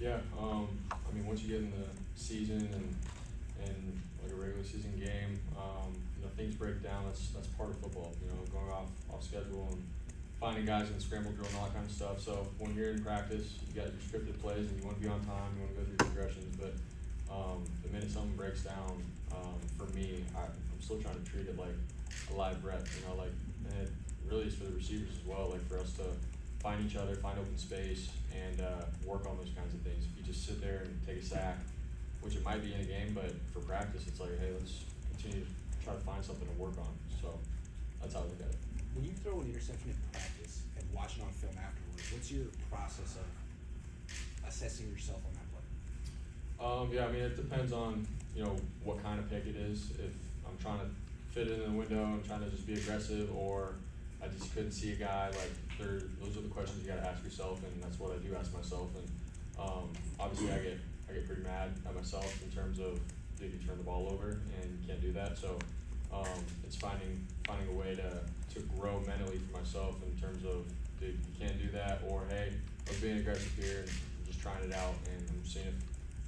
Yeah, I mean, once you get in the season and like a regular season game, things break down. That's part of football. Going off schedule and finding guys in the scramble drill and all that kind of stuff. So when you're in practice, you got your scripted plays and you want to be on time. You want to go through progressions, but the minute something breaks down, for me, I'm still trying to treat it like a live rep. And it really is for the receivers as well. Like for us to find each other, find open space, and work on those kinds of things. If you just sit there and take a sack, which it might be in a game, but for practice, it's like, hey, let's continue to try to find something to work on. So that's how I look at it. When you throw an interception in practice and watch it on film afterwards, what's your process of assessing yourself on that play? Yeah, I mean, it depends on, what kind of pick it is. If I'm trying to fit it in the window and trying to just be aggressive, or I just couldn't see a guy, those are the questions you gotta ask yourself, and that's what I do ask myself. And obviously I get pretty mad at myself in terms of, dude, you turn the ball over and you can't do that. So it's finding a way to grow mentally for myself in terms of, dude, you can't do that, or hey, I was being aggressive here and I'm just trying it out and I'm seeing if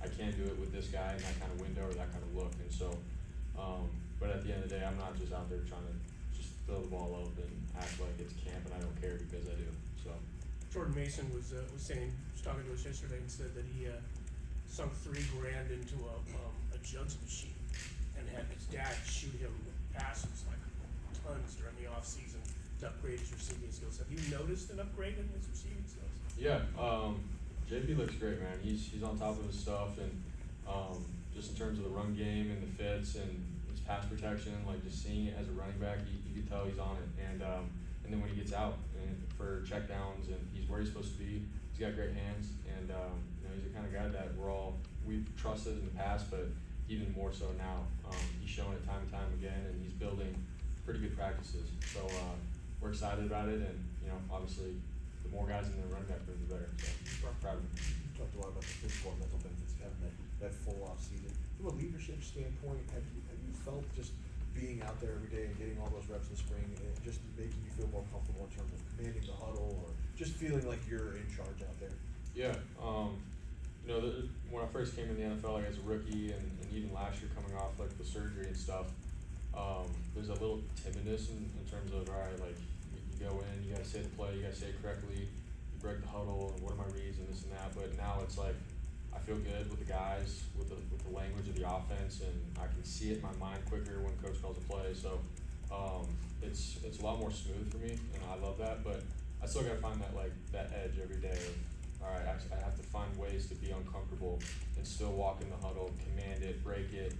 I can do it with this guy in that kind of window or that kind of look. And so, but at the end of the day, I'm not just out there trying to just throw the ball up and act like it's camp and I don't care because I do. So Jordan Mason was talking to us yesterday and said that he sunk $3,000 into a jugs machine and had his dad shoot him passes like tons during the off season to upgrade his receiving skills. Have you noticed an upgrade in his receiving skills? yeah, JP looks great, man. He's on top of his stuff, and just in terms of the run game and the fits and his pass protection, like just seeing it as a running back, you can tell he's on it. And then when he gets out and for checkdowns and he's where he's supposed to be, he's got great hands, and he's the kind of guy that we've trusted in the past, but even more so now. He's shown it time and time again, and he's building pretty good practices. So we're excited about it, and obviously the more guys in the running back room, the better. So we're proud of him. You talked a lot about the physical and mental benefits of having that full off season. From a leadership standpoint, have you felt just being out there every day and getting all those reps in the spring and just making you feel more comfortable in terms of commanding the huddle or just feeling like you're in charge out there? Yeah, when I first came in the NFL, as a rookie, and even last year coming off the surgery and stuff, there's a little timidness in terms of, all right, you go in, you gotta say the play, you gotta say it correctly, you break the huddle, and what are my reads and this and that. But now it's like I feel good with the guys, with the language of the offense, and I can see it in my mind quicker when coach calls a play. So it's a lot more smooth for me, and I love that. But I still gotta find that edge every day of, all right, I have to find ways to be uncomfortable and still walk in the huddle, command it, break it,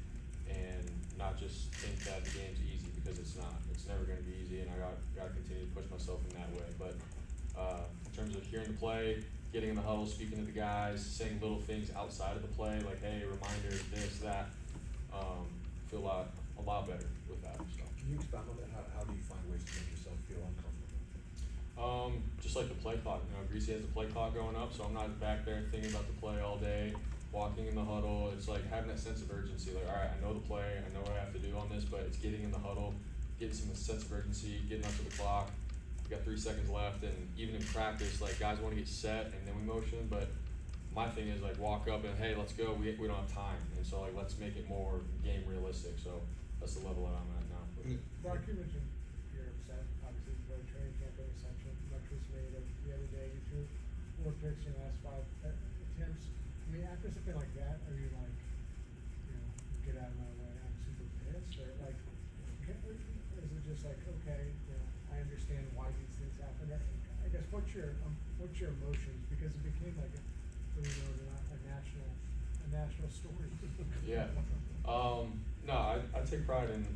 and not just think that the game's easy, because it's not. It's never going to be easy, and I got to continue to push myself in that way. But in terms of hearing the play, getting in the huddle, speaking to the guys, saying little things outside of the play, like, hey, reminder, this, that, feel a lot better with that. So. Can you expound on that? How do you find ways to make yourself feel uncomfortable? Just like the play clock. Greasy has the play clock going up, so I'm not back there thinking about the play all day, walking in the huddle. It's like having that sense of urgency. Like, all right, I know the play, I know what I have to do on this, but it's getting in the huddle, getting some sense of urgency, getting up to the clock. We got 3 seconds left, and even in practice, guys want to get set and then we motion, but my thing is walk up and, hey, let's go. We don't have time, and so let's make it more game realistic. So that's the level that I'm at now. Brock, you mentioned you're upset. Obviously, the training camp in essential. Much was made of the other day. You threw 4 picks in the last 5 attempts. I mean, after something like that, are you get out of my way, I'm super pissed, or is it just okay, I understand why these things happen? I guess what's your emotions, because it became a national story. Yeah. No, I take pride in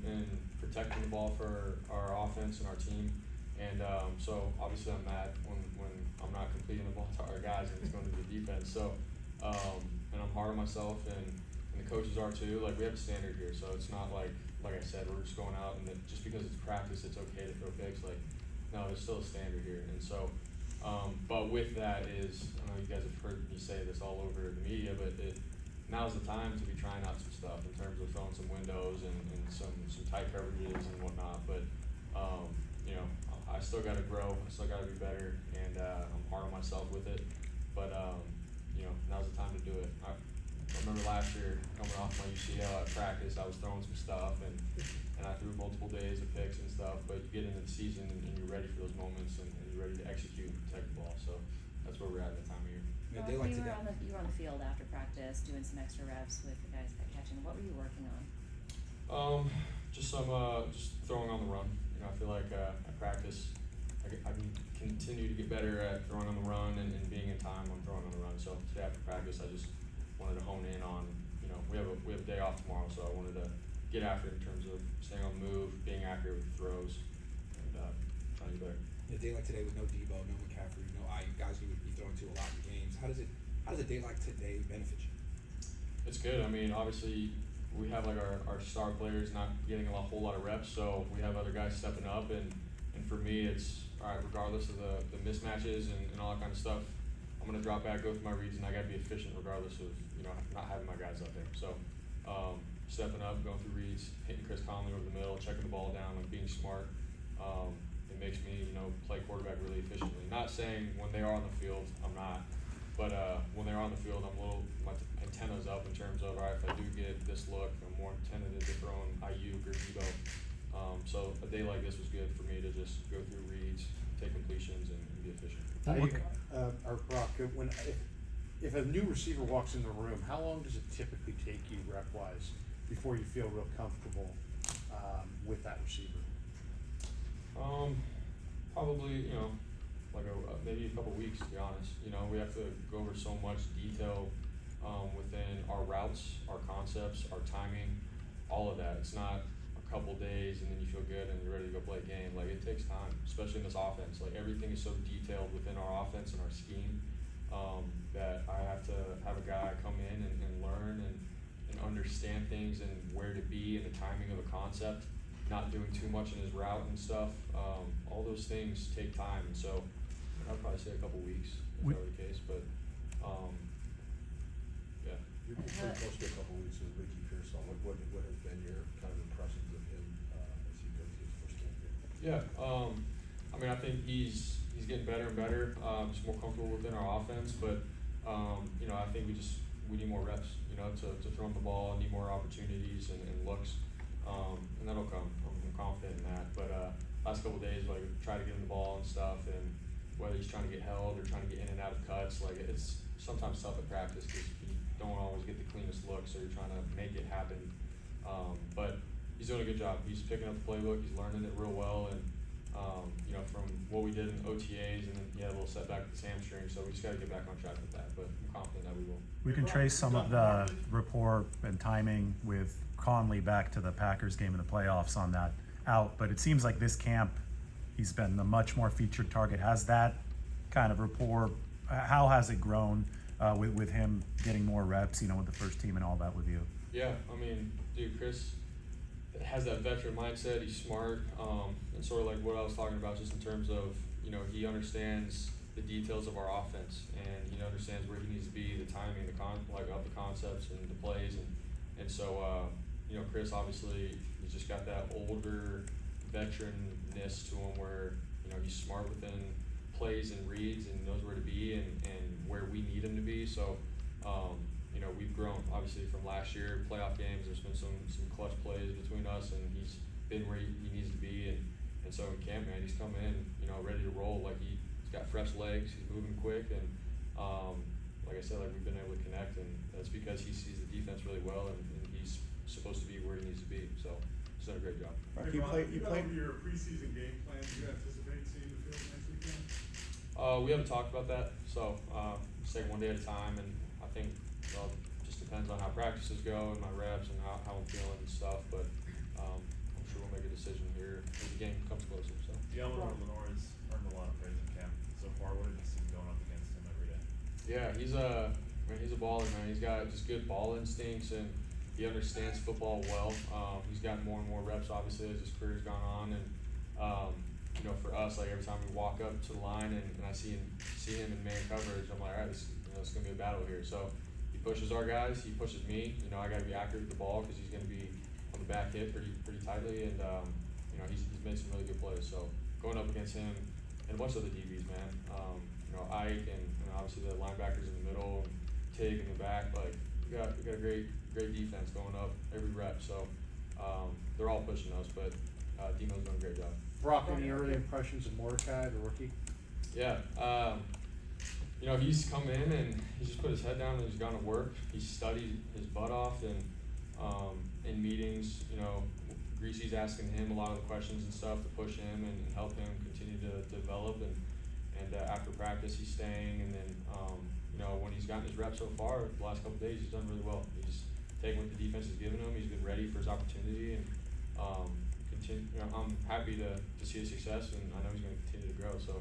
protecting the ball for our offense and our team, and so obviously I'm mad when I'm not completing the ball to our guys and it's going to the defense. So and I'm hard on myself, and the coaches are too. We have a standard here, so it's not like I said, we're just going out and just because it's practice, it's okay to throw picks. No, there's still a standard here, and so. But with that is, I know you guys have heard me say this all over the media, but now's the time to be trying out some stuff in terms of throwing some windows and some tight coverages and whatnot. But I still got to grow. I still got to be better, and I'm hard on myself with it. But now's the time to remember last year coming off my UCL at practice, I was throwing some stuff and I threw multiple days of picks and stuff, but you get into the season and you're ready for those moments and you're ready to execute and protect the ball, so that's where we're at that time of year. You know, they like you to were on the field after practice doing some extra reps with the guys catching. What were you working on? Just just throwing on the run. You know, I feel like at practice, I can continue to get better at throwing on the run and being in time on throwing on the run. So today after practice, I just wanted to hone in on, you know, we have a day off tomorrow, so I wanted to get after it in terms of staying on the move, being accurate with throws, and trying to get better. a day like today with no Debo, no McCaffrey, no Ayuk, guys you would be throwing to a lot in games. How does a day like today benefit you? It's good. I mean, obviously, we have like our star players not getting a whole lot of reps, so we have other guys stepping up, and for me, it's all right. Regardless of the mismatches and all that kind of stuff, I'm gonna drop back, go through my reads, and I gotta be efficient regardless of, you know, not having my guys up there. So stepping up, going through reads, hitting Chris Conley over the middle, checking the ball down, like being smart. It makes me, you know, play quarterback really efficiently. Not saying when they are on the field, I'm not. But when they're on the field, my antenna's up in terms of, all right, if I do get this look, I'm more attentive to throwing Ayuk or Debo. So a day like this was good for me to just go through reads, take completions, and be efficient. Or Brock, if a new receiver walks in the room, how long does it typically take you rep-wise before you feel real comfortable with that receiver? Probably, you know, like maybe a couple weeks, to be honest. You know, we have to go over so much detail within our routes, our concepts, our timing, all of that. It's not a couple days and then you feel good and you're ready to go play a game. Like, it takes time, especially in this offense. Like, everything is so detailed within our offense and our scheme that I have to have a guy come in and learn and understand things and where to be and the timing of a concept, not doing too much in his route and stuff. All those things take time, and so I'd probably say a couple weeks if that were the case, but yeah. You're pretty close to a couple weeks with Ricky Pearsall. What has been your kind of impressions of him as he goes through his first camp here? Yeah, I mean, I think he's getting better and better, just more comfortable within our offense, but you know, I think we need more reps, you know, to throw him the ball, and need more opportunities and looks, and that'll come. I'm confident in that, but last couple of days, like, try to get him the ball and stuff, and whether he's trying to get held or trying to get in and out of cuts, like, it's sometimes tough at practice because you don't always get the cleanest look, so you're trying to make it happen. But he's doing a good job. He's picking up the playbook. He's learning it real well, and you know, from what we did in OTAs, and then he had a little setback with his hamstring, so we just got to get back on track with that. But I'm confident that we will. We can trace some of the rapport and timing with Conley back to the Packers game in the playoffs on that out, but it seems like this camp he's been a much more featured target. Has that kind of rapport, how has it grown with him getting more reps, you know, with the first team and all that with you? Yeah, I mean, dude, Chris has that veteran mindset. He's smart, and sort of like what I was talking about, just in terms of, you know, he understands the details of our offense, and he understands where he needs to be, the timing, of the concepts and the plays, and so you know, Chris obviously, he's just got that older veteranness to him, where, you know, he's smart within plays and reads and knows where to be and where we need him to be. So you know, we've grown obviously from last year playoff games. There's been some clutch plays between us, and he's been where he needs to be, and so in camp, man, he's coming in, you know, ready to roll. Like, he's got fresh legs, he's moving quick, and like I said, like, we've been able to connect, and that's because he sees the defense really well, and he's supposed to be where he needs to be. So he's done a great job. Right. Hey, Ron, You got played. over your preseason game plan. Do you anticipate seeing the field next weekend? We haven't talked about that, so just take one day at a time, and I think, well, just depends on how practices go and my reps and how I'm feeling and stuff, but I'm sure we'll make a decision here as the game comes closer. So Eleanor Lenore has earned a lot of praise in camp so far. What have you seen going up against him every day? yeah, he's a baller, man. He's got just good ball instincts, and he understands football well. He's gotten more and more reps, obviously, as his career's gone on, and you know, for us, like, every time we walk up to the line and I see him in man coverage, I'm like, all right, this is gonna be a battle here. So he pushes our guys, he pushes me. You know, I got to be accurate with the ball because he's gonna be on the back hip pretty tightly, and you know, he's made some really good plays. So going up against him and a bunch of the DBs, man. You know, Ike and obviously the linebackers in the middle, and Tig in the back, like, we got a great defense going up every rep, so, they're all pushing us, but, Demo's doing a great job. Brock, any early impressions of Mordecai, the rookie? Yeah, you know, he's come in and he's just put his head down and he's gone to work. He's studied his butt off and, in meetings, you know, Greasy's asking him a lot of the questions and stuff to push him and help him continue to develop and after practice he's staying and then, you know, when he's gotten his reps so far, the last couple of days, he's done really well. He's taken what the defense has given him, he's been ready for his opportunity and, you know, I'm happy to see his success and I know he's gonna continue to grow, so,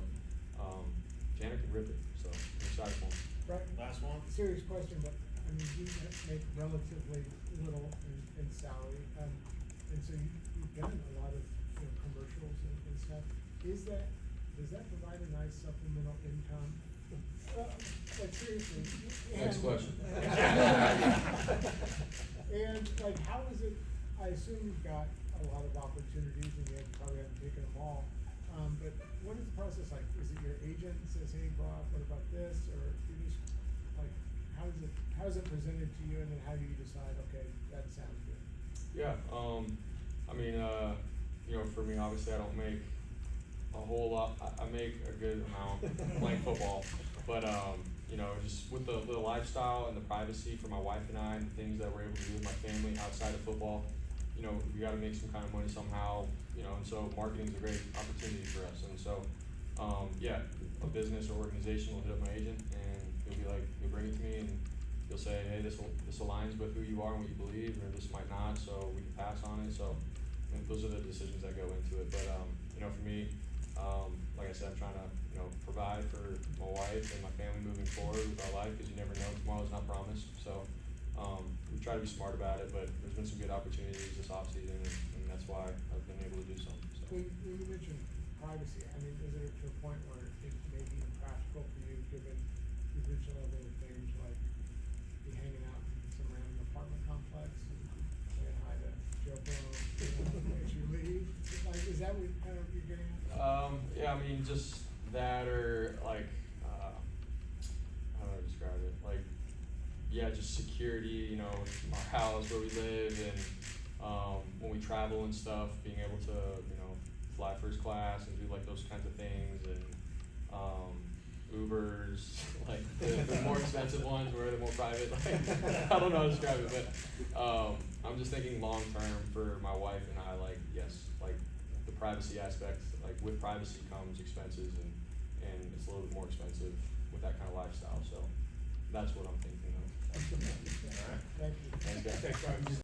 Tanner can rip it, so I'm excited for him. Right, Last one? serious question, but, I mean, you make relatively little in salary, and so you've done a lot of, you know, commercials and stuff. Does that provide a nice supplemental income? Like seriously. Next question. And like, how is it, I assume you've got a lot of opportunities and you probably haven't taken them all, but what is the process like? Is it your agent says, hey, Brock, what about this, or you just, like, how is it presented to you and then how do you decide, okay, that sounds good? Yeah, I mean, you know, for me, obviously, I don't make a whole lot. I make a good amount playing football, but you know, just with the lifestyle and the privacy for my wife and I, and the things that we're able to do with my family outside of football, you know, we got to make some kind of money somehow, you know, and so marketing is a great opportunity for us, and so, yeah, a business or organization will hit up my agent and he'll be like, he'll bring it to me and he'll say, hey, this aligns with who you are and what you believe, or this might not, so we can pass on it, so, and those are the decisions that go into it, but, you know, for me, like I said, I'm trying to, you know, provide for my wife and my family moving forward with our life, cause you never know, tomorrow's not promised, so, we try to be smart about it, but there's been some good opportunities this offseason, and that's why I've been able to do some, so. When you mentioned privacy, I mean, is it to a point where it may be impractical for you, given the original level of things, like be hanging out in some random apartment complex and saying hi to Joe Blow, you know, as you leave? Like, is that what kind of you're getting at? Yeah, I mean, just that or like, how do I describe it? Like, yeah, just security, you know, our house where we live and, when we travel and stuff, being able to, you know, fly first class and do like those kinds of things and, Ubers, like the more expensive ones where they're more private, like, I don't know how to describe it, but, I'm just thinking long term for my wife and I, like, yes, like the privacy aspect, like with privacy comes expenses and it's a little bit more expensive with that kind of lifestyle, so that's what I'm thinking of. Thank you. Thanks, guys. Thanks, Brian.